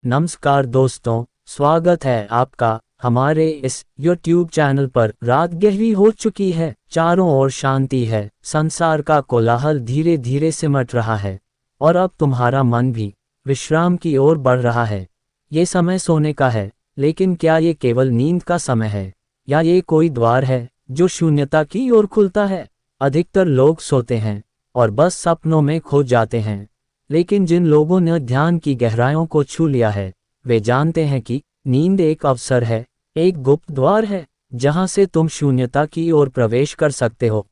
नमस्कार दोस्तों, स्वागत है आपका हमारे इस YouTube चैनल पर। रात गहरी हो चुकी है, चारों ओर शांति है, संसार का कोलाहल धीरे धीरे सिमट रहा है और अब तुम्हारा मन भी विश्राम की ओर बढ़ रहा है। ये समय सोने का है, लेकिन क्या ये केवल नींद का समय है या ये कोई द्वार है जो शून्यता की ओर खुलता है? अधिकतर लोग सोते हैं और बस सपनों में खो जाते हैं, लेकिन जिन लोगों ने ध्यान की गहराइयों को छू लिया है वे जानते हैं कि नींद एक अवसर है, एक गुप्त द्वार है जहां से तुम शून्यता की ओर प्रवेश कर सकते हो।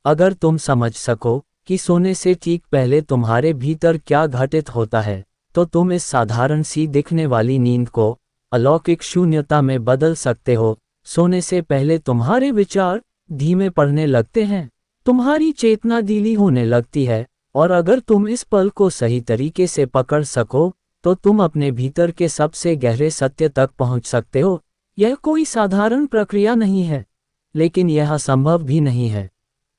अगर तुम समझ सको कि सोने से ठीक पहले तुम्हारे भीतर क्या घटित होता है, तो तुम इस साधारण सी दिखने वाली नींद को अलौकिक शून्यता में बदल सकते हो। सोने से पहले तुम्हारे विचार धीमे पड़ने लगते हैं, तुम्हारी चेतना धीली होने लगती है, और अगर तुम इस पल को सही तरीके से पकड़ सको तो तुम अपने भीतर के सबसे गहरे सत्य तक पहुंच सकते हो। यह कोई साधारण प्रक्रिया नहीं है, लेकिन यह असंभव भी नहीं है।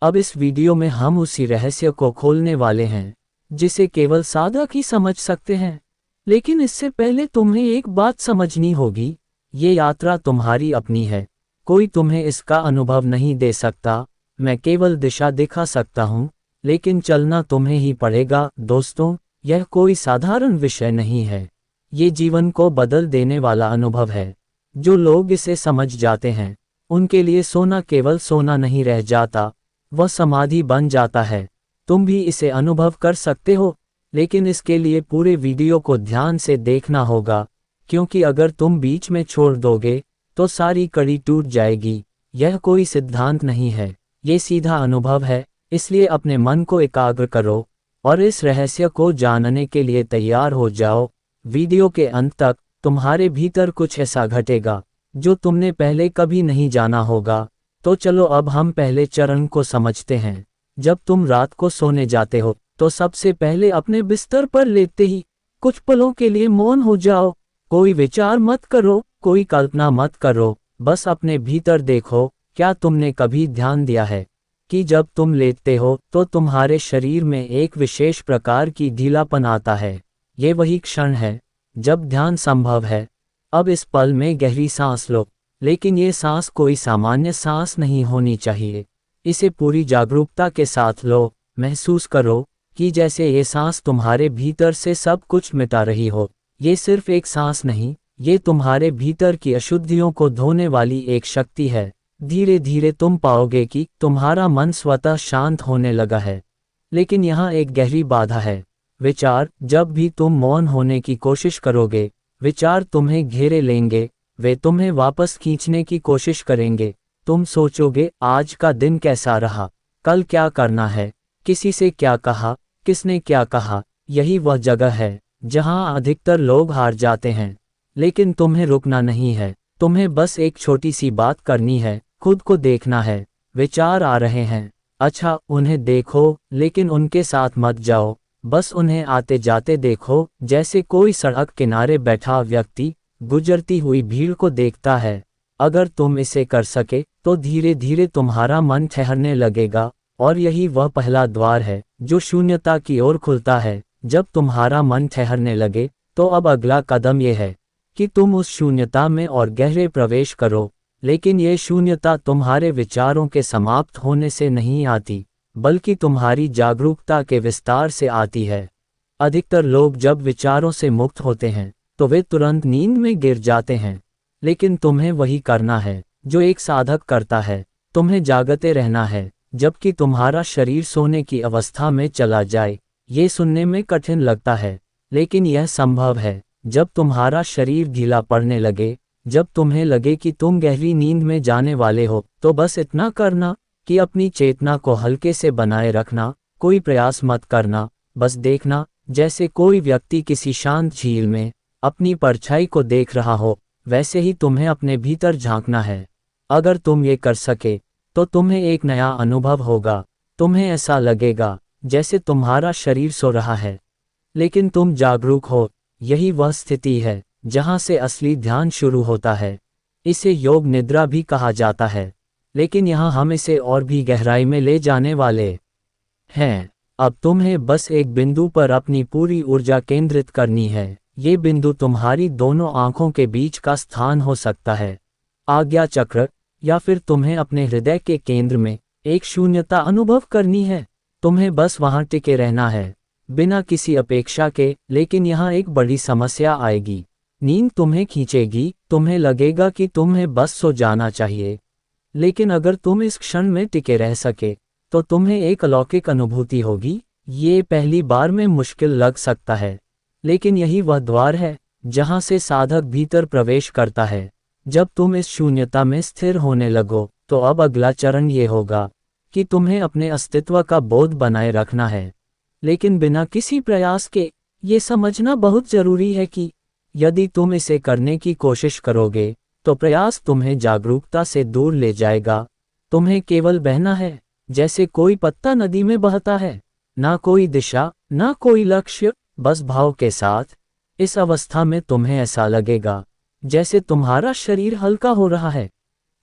अब इस वीडियो में हम उसी रहस्य को खोलने वाले हैं जिसे केवल साधक ही समझ सकते हैं। लेकिन इससे पहले तुम्हें एक बात समझनी होगी, ये यात्रा तुम्हारी अपनी है। कोई तुम्हें इसका अनुभव नहीं दे सकता, मैं केवल दिशा दिखा सकता हूँ, लेकिन चलना तुम्हें ही पड़ेगा। दोस्तों, यह कोई साधारण विषय नहीं है, ये जीवन को बदल देने वाला अनुभव है। जो लोग इसे समझ जाते हैं उनके लिए सोना केवल सोना नहीं रह जाता, वह समाधि बन जाता है। तुम भी इसे अनुभव कर सकते हो, लेकिन इसके लिए पूरे वीडियो को ध्यान से देखना होगा, क्योंकि अगर तुम बीच में छोड़ दोगे तो सारी कड़ी टूट जाएगी। यह कोई सिद्धांत नहीं है, ये सीधा अनुभव है। इसलिए अपने मन को एकाग्र करो और इस रहस्य को जानने के लिए तैयार हो जाओ। वीडियो के अंत तक तुम्हारे भीतर कुछ ऐसा घटेगा जो तुमने पहले कभी नहीं जाना होगा। तो चलो अब हम पहले चरण को समझते हैं। जब तुम रात को सोने जाते हो तो सबसे पहले अपने बिस्तर पर लेटते ही कुछ पलों के लिए मौन हो जाओ। कोई विचार मत करो, कोई कल्पना मत करो, बस अपने भीतर देखो। क्या तुमने कभी ध्यान दिया है कि जब तुम लेटते हो तो तुम्हारे शरीर में एक विशेष प्रकार की ढीलापन आता है? ये वही क्षण है जब ध्यान संभव है। अब इस पल में गहरी सांस लो, लेकिन ये सांस कोई सामान्य सांस नहीं होनी चाहिए। इसे पूरी जागरूकता के साथ लो। महसूस करो कि जैसे ये सांस तुम्हारे भीतर से सब कुछ मिटा रही हो। ये सिर्फ एक सांस नहीं, ये तुम्हारे भीतर की अशुद्धियों को धोने वाली एक शक्ति है। धीरे धीरे तुम पाओगे कि तुम्हारा मन स्वतः शांत होने लगा है। लेकिन यहाँ एक गहरी बाधा है, विचार। जब भी तुम मौन होने की कोशिश करोगे, विचार तुम्हें घेरे लेंगे, वे तुम्हें वापस खींचने की कोशिश करेंगे। तुम सोचोगे, आज का दिन कैसा रहा, कल क्या करना है, किसी से क्या कहा, किसने क्या कहा। यही वह जगह है जहाँ अधिकतर लोग हार जाते हैं। लेकिन तुम्हें रुकना नहीं है, तुम्हें बस एक छोटी सी बात करनी है, खुद को देखना है। विचार आ रहे हैं, अच्छा उन्हें देखो, लेकिन उनके साथ मत जाओ। बस उन्हें आते जाते देखो, जैसे कोई सड़क किनारे बैठा व्यक्ति गुजरती हुई भीड़ को देखता है। अगर तुम इसे कर सके तो धीरे धीरे तुम्हारा मन ठहरने लगेगा, और यही वह पहला द्वार है जो शून्यता की ओर खुलता है। जब तुम्हारा मन ठहरने लगे तो अब अगला कदम यह है कि तुम उस शून्यता में और गहरे प्रवेश करो। लेकिन ये शून्यता तुम्हारे विचारों के समाप्त होने से नहीं आती, बल्कि तुम्हारी जागरूकता के विस्तार से आती है। अधिकतर लोग जब विचारों से मुक्त होते हैं तो वे तुरंत नींद में गिर जाते हैं, लेकिन तुम्हें वही करना है जो एक साधक करता है। तुम्हें जागते रहना है जबकि तुम्हारा शरीर सोने की अवस्था में चला जाए। ये सुनने में कठिन लगता है, लेकिन यह संभव है। जब तुम्हारा शरीर ढीला पड़ने लगे, जब तुम्हें लगे कि तुम गहरी नींद में जाने वाले हो, तो बस इतना करना कि अपनी चेतना को हल्के से बनाए रखना। कोई प्रयास मत करना, बस देखना, जैसे कोई व्यक्ति किसी शांत झील में अपनी परछाई को देख रहा हो, वैसे ही तुम्हें अपने भीतर झांकना है। अगर तुम ये कर सके तो तुम्हें एक नया अनुभव होगा। तुम्हें ऐसा लगेगा जैसे तुम्हारा शरीर सो रहा है, लेकिन तुम जागरूक हो। यही वह स्थिति है जहाँ से असली ध्यान शुरू होता है। इसे योग निद्रा भी कहा जाता है, लेकिन यहाँ हम इसे और भी गहराई में ले जाने वाले हैं। अब तुम्हें बस एक बिंदु पर अपनी पूरी ऊर्जा केंद्रित करनी है, ये बिंदु तुम्हारी दोनों आंखों के बीच का स्थान हो सकता है, आज्ञा चक्र, या फिर तुम्हें अपने हृदय के केंद्र में एक शून्यता अनुभव करनी है। तुम्हें बस वहां टिके रहना है, बिना किसी अपेक्षा के। लेकिन यहाँ एक बड़ी समस्या आएगी। नींद तुम्हें खींचेगी, तुम्हें लगेगा कि तुम्हें बस सो जाना चाहिए। लेकिन अगर तुम इस क्षण में टिके रह सके, तो तुम्हें एक अलौकिक अनुभूति होगी। ये पहली बार में मुश्किल लग सकता है, लेकिन यही वह द्वार है जहां से साधक भीतर प्रवेश करता है। जब तुम इस शून्यता में स्थिर होने लगो, तो अब अगला चरण ये होगा कि तुम्हें अपने अस्तित्व का बोध बनाए रखना है, लेकिन बिना किसी प्रयास के। ये समझना बहुत जरूरी है कि यदि तुम इसे करने की कोशिश करोगे, तो प्रयास तुम्हें जागरूकता से दूर ले जाएगा। तुम्हें केवल बहना है, जैसे कोई पत्ता नदी में बहता है, ना कोई दिशा, ना कोई लक्ष्य, बस भाव के साथ। इस अवस्था में तुम्हें ऐसा लगेगा जैसे तुम्हारा शरीर हल्का हो रहा है।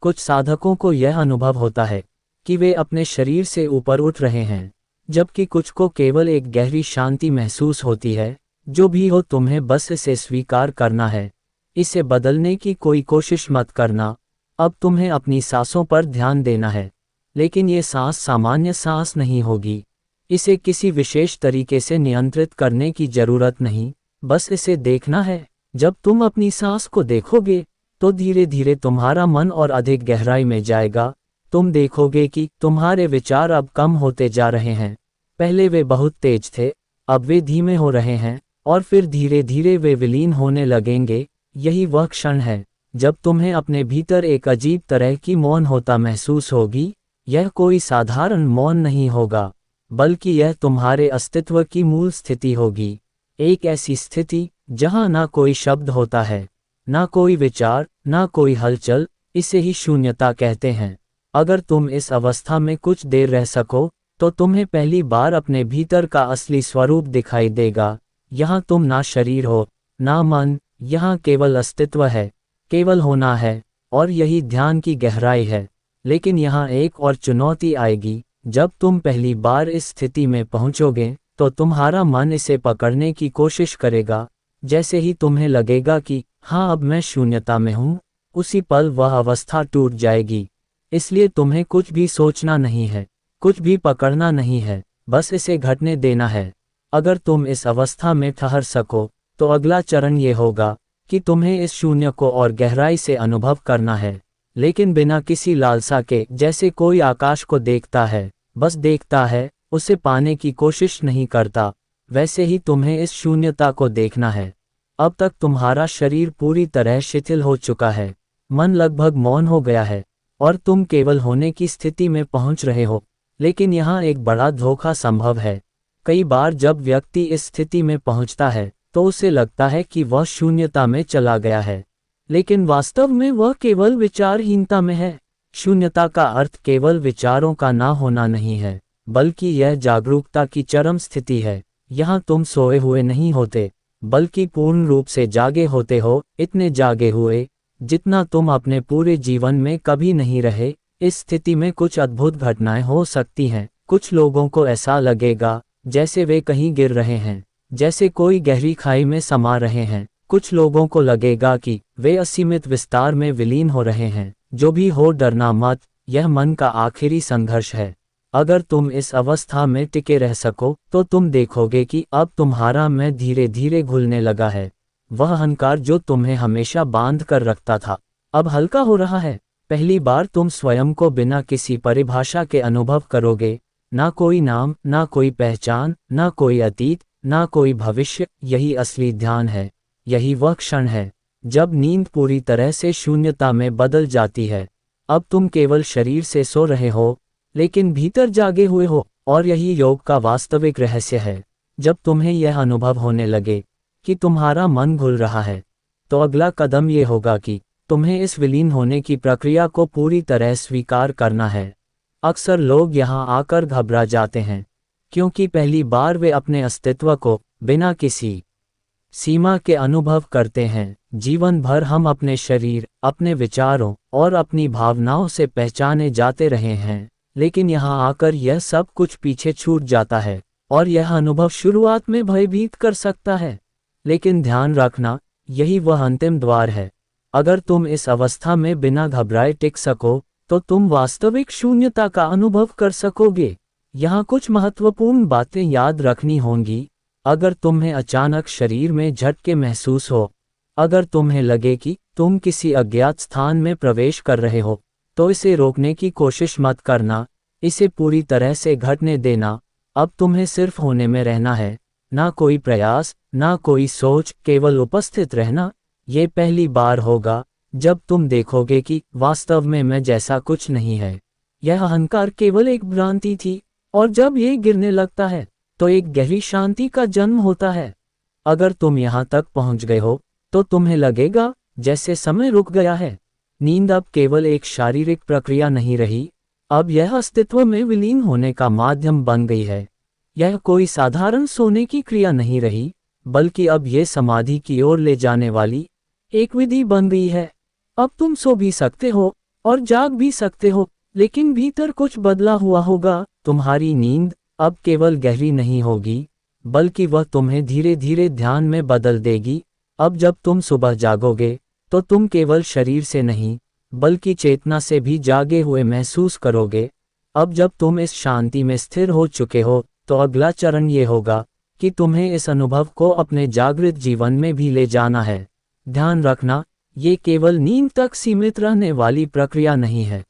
कुछ साधकों को यह अनुभव होता है कि वे अपने शरीर से ऊपर उठ रहे हैं, जबकि कुछ को केवल एक गहरी शांति महसूस होती है। जो भी हो, तुम्हें बस इसे स्वीकार करना है। इसे बदलने की कोई कोशिश मत करना। अब तुम्हें अपनी सांसों पर ध्यान देना है, लेकिन ये सांस सामान्य सांस नहीं होगी। इसे किसी विशेष तरीके से नियंत्रित करने की जरूरत नहीं, बस इसे देखना है। जब तुम अपनी सांस को देखोगे, तो धीरे धीरे तुम्हारा मन और अधिक गहराई में जाएगा। तुम देखोगे कि तुम्हारे विचार अब कम होते जा रहे हैं। पहले वे बहुत तेज थे, अब वे धीमे हो रहे हैं, और फिर धीरे धीरे वे विलीन होने लगेंगे। यही वह क्षण है जब तुम्हें अपने भीतर एक अजीब तरह की मौन होता महसूस होगी। यह कोई साधारण मौन नहीं होगा, बल्कि यह तुम्हारे अस्तित्व की मूल स्थिति होगी। एक ऐसी स्थिति जहां ना कोई शब्द होता है, ना कोई विचार, ना कोई हलचल। इसे ही शून्यता कहते हैं। अगर तुम इस अवस्था में कुछ देर रह सको, तो तुम्हें पहली बार अपने भीतर का असली स्वरूप दिखाई देगा। यहाँ तुम ना शरीर हो, ना मन, यहाँ केवल अस्तित्व है, केवल होना है। और यही ध्यान की गहराई है। लेकिन यहाँ एक और चुनौती आएगी। जब तुम पहली बार इस स्थिति में पहुंचोगे, तो तुम्हारा मन इसे पकड़ने की कोशिश करेगा। जैसे ही तुम्हें लगेगा कि हाँ, अब मैं शून्यता में हूँ, उसी पल वह अवस्था टूट जाएगी। इसलिए तुम्हें कुछ भी सोचना नहीं है, कुछ भी पकड़ना नहीं है, बस इसे घटने देना है। अगर तुम इस अवस्था में ठहर सको, तो अगला चरण ये होगा कि तुम्हें इस शून्य को और गहराई से अनुभव करना है, लेकिन बिना किसी लालसा के। जैसे कोई आकाश को देखता है, बस देखता है, उसे पाने की कोशिश नहीं करता, वैसे ही तुम्हें इस शून्यता को देखना है। अब तक तुम्हारा शरीर पूरी तरह शिथिल हो चुका है, मन लगभग मौन हो गया है, और तुम केवल होने की स्थिति में पहुंच रहे हो। लेकिन यहाँ एक बड़ा धोखा संभव है। कई बार जब व्यक्ति इस स्थिति में पहुंचता है, तो उसे लगता है कि वह शून्यता में चला गया है, लेकिन वास्तव में वह केवल विचारहीनता में है। शून्यता का अर्थ केवल विचारों का ना होना नहीं है, बल्कि यह जागरूकता की चरम स्थिति है। यहाँ तुम सोए हुए नहीं होते, बल्कि पूर्ण रूप से जागे होते हो, इतने जागे हुए जितना तुम अपने पूरे जीवन में कभी नहीं रहे। इस स्थिति में कुछ अद्भुत घटनाएं हो सकती हैं। कुछ लोगों को ऐसा लगेगा जैसे वे कहीं गिर रहे हैं, जैसे कोई गहरी खाई में समा रहे हैं। कुछ लोगों को लगेगा कि वे असीमित विस्तार में विलीन हो रहे हैं। जो भी हो, डरना मत, यह मन का आखिरी संघर्ष है। अगर तुम इस अवस्था में टिके रह सको, तो तुम देखोगे कि अब तुम्हारा मैं धीरे धीरे घुलने लगा है। वह अहंकार जो तुम्हें हमेशा बांध कर रखता था, अब हल्का हो रहा है। पहली बार तुम स्वयं को बिना किसी परिभाषा के अनुभव करोगे। ना कोई नाम, ना कोई पहचान, ना कोई अतीत, ना कोई भविष्य। यही असली ध्यान है। यही वह क्षण है जब नींद पूरी तरह से शून्यता में बदल जाती है। अब तुम केवल शरीर से सो रहे हो, लेकिन भीतर जागे हुए हो। और यही योग का वास्तविक रहस्य है। जब तुम्हें यह अनुभव होने लगे कि तुम्हारा मन घुल रहा है, तो अगला कदम ये होगा कि तुम्हें इस विलीन होने की प्रक्रिया को पूरी तरह स्वीकार करना है। अक्सर लोग यहाँ आकर घबरा जाते हैं, क्योंकि पहली बार वे अपने अस्तित्व को बिना किसी सीमा के अनुभव करते हैं। जीवन भर हम अपने शरीर, अपने विचारों और अपनी भावनाओं से पहचाने जाते रहे हैं, लेकिन यहाँ आकर यह सब कुछ पीछे छूट जाता है। और यह अनुभव शुरुआत में भयभीत कर सकता है। लेकिन ध्यान रखना, यही वह अंतिम द्वार है। अगर तुम इस अवस्था में बिना घबराए टिक सको, तो तुम वास्तविक शून्यता का अनुभव कर सकोगे। यहाँ कुछ महत्वपूर्ण बातें याद रखनी होंगी। अगर तुम्हें अचानक शरीर में झटके महसूस हो, अगर तुम्हें लगे कि तुम किसी अज्ञात स्थान में प्रवेश कर रहे हो, तो इसे रोकने की कोशिश मत करना, इसे पूरी तरह से घटने देना। अब तुम्हें सिर्फ होने में रहना है, ना कोई प्रयास, ना कोई सोच, केवल उपस्थित रहना। ये पहली बार होगा जब तुम देखोगे कि वास्तव में मैं जैसा कुछ नहीं है। यह अहंकार केवल एक भ्रांति थी, और जब ये गिरने लगता है, तो एक गहरी शांति का जन्म होता है। अगर तुम यहाँ तक पहुँच गए हो, तो तुम्हें लगेगा जैसे समय रुक गया है। नींद अब केवल एक शारीरिक प्रक्रिया नहीं रही, अब यह अस्तित्व में विलीन होने का माध्यम बन गई है। यह कोई साधारण सोने की क्रिया नहीं रही, बल्कि अब यह समाधि की ओर ले जाने वाली एक विधि बन गई है। अब तुम सो भी सकते हो और जाग भी सकते हो, लेकिन भीतर कुछ बदला हुआ होगा। तुम्हारी नींद अब केवल गहरी नहीं होगी, बल्कि वह तुम्हें धीरे धीरे ध्यान में बदल देगी। अब जब तुम सुबह जागोगे, तो तुम केवल शरीर से नहीं, बल्कि चेतना से भी जागे हुए महसूस करोगे। अब जब तुम इस शांति में स्थिर हो चुके हो, तो अगला चरण ये होगा कि तुम्हें इस अनुभव को अपने जागृत जीवन में भी ले जाना है। ध्यान रखना, ये केवल नींद तक सीमित रहने वाली प्रक्रिया नहीं है।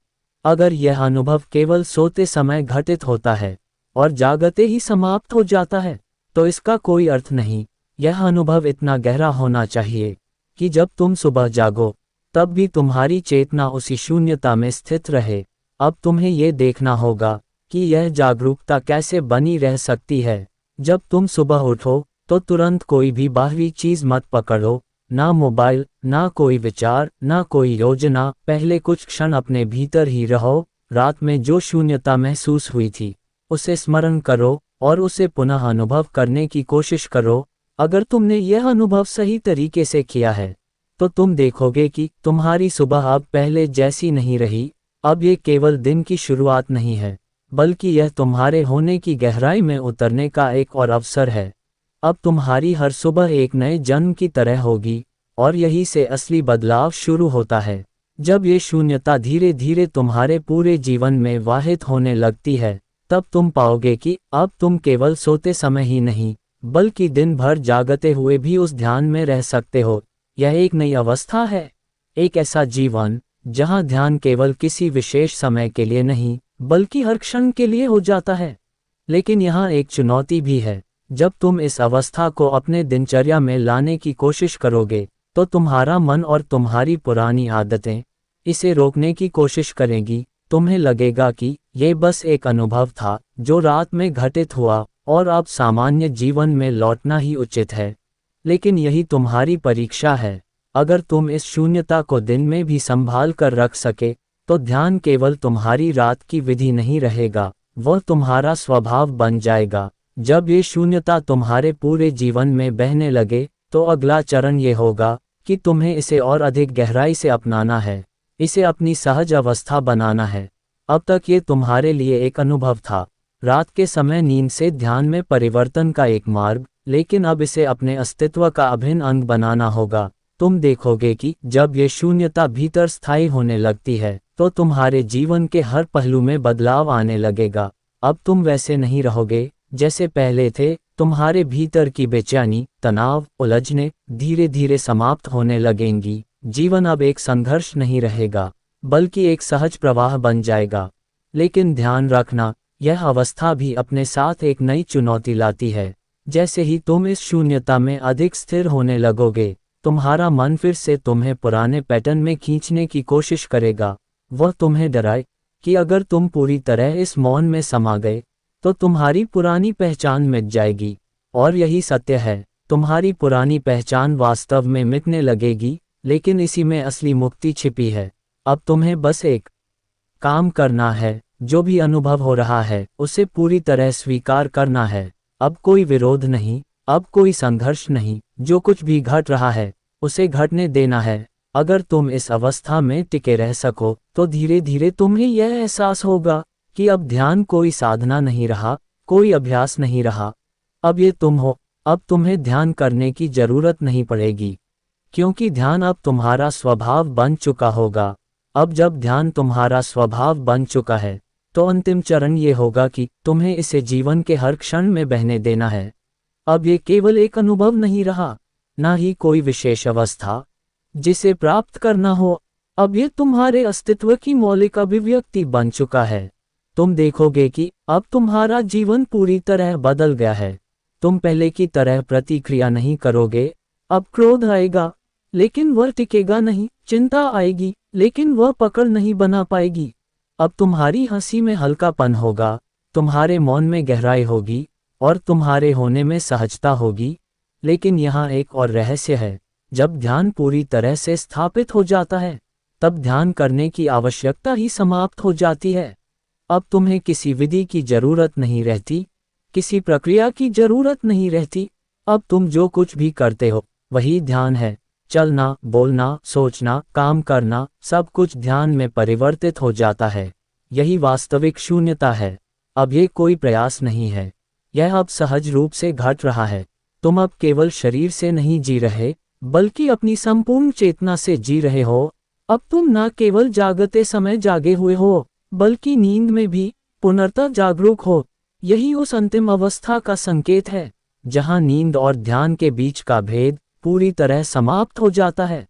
अगर यह अनुभव केवल सोते समय घटित होता है और जागते ही समाप्त हो जाता है, तो इसका कोई अर्थ नहीं। यह अनुभव इतना गहरा होना चाहिए कि जब तुम सुबह जागो, तब भी तुम्हारी चेतना उसी शून्यता में स्थित रहे। अब तुम्हें ये देखना होगा कि यह जागरूकता कैसे बनी रह सकती है। जब तुम सुबह उठो, तो तुरंत कोई भी बाहरी चीज मत पकड़ो, ना मोबाइल, ना कोई विचार, ना कोई योजना। पहले कुछ क्षण अपने भीतर ही रहो। रात में जो शून्यता महसूस हुई थी, उसे स्मरण करो और उसे पुनः अनुभव करने की कोशिश करो। अगर तुमने यह अनुभव सही तरीके से किया है, तो तुम देखोगे कि तुम्हारी सुबह अब पहले जैसी नहीं रही। अब ये केवल दिन की शुरुआत नहीं है, बल्कि यह तुम्हारे होने की गहराई में उतरने का एक और अवसर है। अब तुम्हारी हर सुबह एक नए जन्म की तरह होगी, और यही से असली बदलाव शुरू होता है। जब ये शून्यता धीरे धीरे तुम्हारे पूरे जीवन में वाहित होने लगती है, तब तुम पाओगे कि अब तुम केवल सोते समय ही नहीं, बल्कि दिन भर जागते हुए भी उस ध्यान में रह सकते हो। यह एक नई अवस्था है, एक ऐसा जीवन जहां ध्यान केवल किसी विशेष समय के लिए नहीं, बल्कि हर क्षण के लिए हो जाता है। लेकिन यहाँ एक चुनौती भी है। जब तुम इस अवस्था को अपने दिनचर्या में लाने की कोशिश करोगे, तो तुम्हारा मन और तुम्हारी पुरानी आदतें इसे रोकने की कोशिश करेंगी। तुम्हें लगेगा कि ये बस एक अनुभव था जो रात में घटित हुआ, और अब सामान्य जीवन में लौटना ही उचित है। लेकिन यही तुम्हारी परीक्षा है। अगर तुम इस शून्यता को दिन में भी संभाल कर रख सके, तो ध्यान केवल तुम्हारी रात की विधि नहीं रहेगा, वह तुम्हारा स्वभाव बन जाएगा। जब ये शून्यता तुम्हारे पूरे जीवन में बहने लगे, तो अगला चरण ये होगा कि तुम्हें इसे और अधिक गहराई से अपनाना है, इसे अपनी सहज अवस्था बनाना है। अब तक ये तुम्हारे लिए एक अनुभव था, रात के समय नींद से ध्यान में परिवर्तन का एक मार्ग, लेकिन अब इसे अपने अस्तित्व का अभिन्न अंग बनाना होगा। तुम देखोगे कि जब ये शून्यता भीतर स्थायी होने लगती है, तो तुम्हारे जीवन के हर पहलू में बदलाव आने लगेगा। अब तुम वैसे नहीं रहोगे जैसे पहले थे। तुम्हारे भीतर की बेचैनी, तनाव, उलझने धीरे धीरे समाप्त होने लगेंगी। जीवन अब एक संघर्ष नहीं रहेगा, बल्कि एक सहज प्रवाह बन जाएगा। लेकिन ध्यान रखना, यह अवस्था भी अपने साथ एक नई चुनौती लाती है। जैसे ही तुम इस शून्यता में अधिक स्थिर होने लगोगे, तुम्हारा मन फिर से तुम्हें पुराने पैटर्न में खींचने की कोशिश करेगा। वह तुम्हें डराए कि अगर तुम पूरी तरह इस मौन में समा गए, तो तुम्हारी पुरानी पहचान मिट जाएगी। और यही सत्य है, तुम्हारी पुरानी पहचान वास्तव में मिटने लगेगी, लेकिन इसी में असली मुक्ति छिपी है। अब तुम्हें बस एक काम करना है, जो भी अनुभव हो रहा है उसे पूरी तरह स्वीकार करना है। अब कोई विरोध नहीं, अब कोई संघर्ष नहीं, जो कुछ भी घट रहा है उसे घटने देना है। अगर तुम इस अवस्था में टिके रह सको, तो धीरे धीरे तुम्हें यह एहसास होगा कि अब ध्यान कोई साधना नहीं रहा, कोई अभ्यास नहीं रहा। अब ये तुम हो, अब तुम्हें ध्यान करने की जरूरत नहीं पड़ेगी, क्योंकि ध्यान अब तुम्हारा स्वभाव बन चुका होगा। अब जब ध्यान तुम्हारा स्वभाव बन चुका है, तो अंतिम चरण ये होगा कि तुम्हें इसे जीवन के हर क्षण में बहने देना है। अब ये केवल एक अनुभव नहीं रहा, ना ही कोई विशेष अवस्था जिसे प्राप्त करना हो। अब ये तुम्हारे अस्तित्व की मौलिक अभिव्यक्ति बन चुका है। तुम देखोगे कि अब तुम्हारा जीवन पूरी तरह बदल गया है। तुम पहले की तरह प्रतिक्रिया नहीं करोगे। अब क्रोध आएगा, लेकिन वह टिकेगा नहीं। चिंता आएगी, लेकिन वह पकड़ नहीं बना पाएगी। अब तुम्हारी हंसी में हल्कापन होगा, तुम्हारे मौन में गहराई होगी, और तुम्हारे होने में सहजता होगी। लेकिन यहाँ एक और रहस्य है। जब ध्यान पूरी तरह से स्थापित हो जाता है, तब ध्यान करने की आवश्यकता ही समाप्त हो जाती है। अब तुम्हें किसी विधि की जरूरत नहीं रहती, किसी प्रक्रिया की जरूरत नहीं रहती। अब तुम जो कुछ भी करते हो वही ध्यान है। चलना, बोलना, सोचना, काम करना, सब कुछ ध्यान में परिवर्तित हो जाता है। यही वास्तविक शून्यता है। अब ये कोई प्रयास नहीं है, यह अब सहज रूप से घट रहा है। तुम अब केवल शरीर से नहीं जी रहे, बल्कि अपनी संपूर्ण चेतना से जी रहे हो। अब तुम न केवल जागते समय जागे हुए हो, बल्कि नींद में भी पुनर्तः जागरूक हो। यही उस अंतिम अवस्था का संकेत है, जहां नींद और ध्यान के बीच का भेद पूरी तरह समाप्त हो जाता है।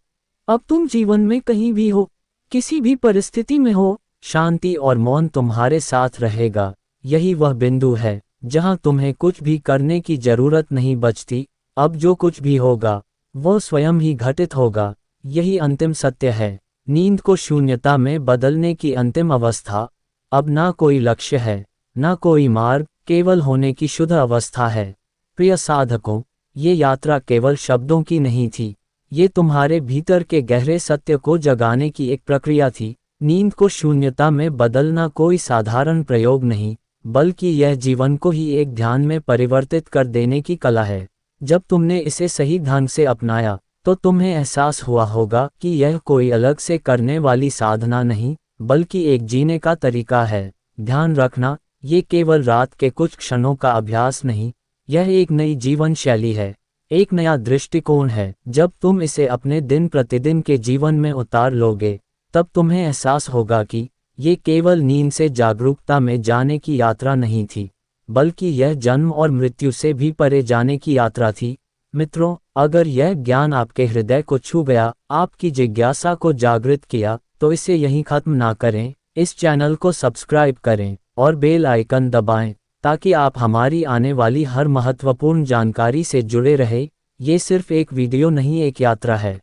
अब तुम जीवन में कहीं भी हो, किसी भी परिस्थिति में हो, शांति और मौन तुम्हारे साथ रहेगा। यही वह बिंदु है जहां तुम्हें कुछ भी करने की जरूरत नहीं बचती। अब जो कुछ भी होगा वह स्वयं ही घटित होगा। यही अंतिम सत्य है। नींद को शून्यता में बदलने की अंतिम अवस्था। अब ना कोई लक्ष्य है, ना कोई मार्ग, केवल होने की शुद्ध अवस्था है। प्रिय साधकों, ये यात्रा केवल शब्दों की नहीं थी, ये तुम्हारे भीतर के गहरे सत्य को जगाने की एक प्रक्रिया थी। नींद को शून्यता में बदलना कोई साधारण प्रयोग नहीं, बल्कि यह जीवन को ही एक ध्यान में परिवर्तित कर देने की कला है। जब तुमने इसे सही ढंग से अपनाया, तो तुम्हें एहसास हुआ होगा कि यह कोई अलग से करने वाली साधना नहीं, बल्कि एक जीने का तरीका है। ध्यान रखना, ये केवल रात के कुछ क्षणों का अभ्यास नहीं, यह एक नई जीवन शैली है, एक नया दृष्टिकोण है। जब तुम इसे अपने दिन प्रतिदिन के जीवन में उतार लोगे, तब तुम्हें एहसास होगा कि ये केवल नींद से जागरूकता में जाने की यात्रा नहीं थी, बल्कि यह जन्म और मृत्यु से भी परे जाने की यात्रा थी। मित्रों, अगर यह ज्ञान आपके हृदय को छू गया, आपकी जिज्ञासा को जागृत किया, तो इसे यहीं खत्म ना करें। इस चैनल को सब्सक्राइब करें और बेल आइकन दबाएं, ताकि आप हमारी आने वाली हर महत्वपूर्ण जानकारी से जुड़े रहें। ये सिर्फ एक वीडियो नहीं, एक यात्रा है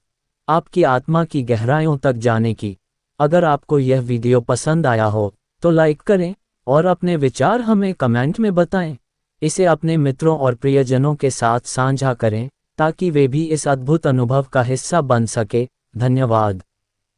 आपकी आत्मा की गहराइयों तक जाने की। अगर आपको यह वीडियो पसंद आया हो, तो लाइक करें और अपने विचार हमें कमेंट में बताएं। इसे अपने मित्रों और प्रियजनों के साथ साझा करें, ताकि वे भी इस अद्भुत अनुभव का हिस्सा बन सके। धन्यवाद।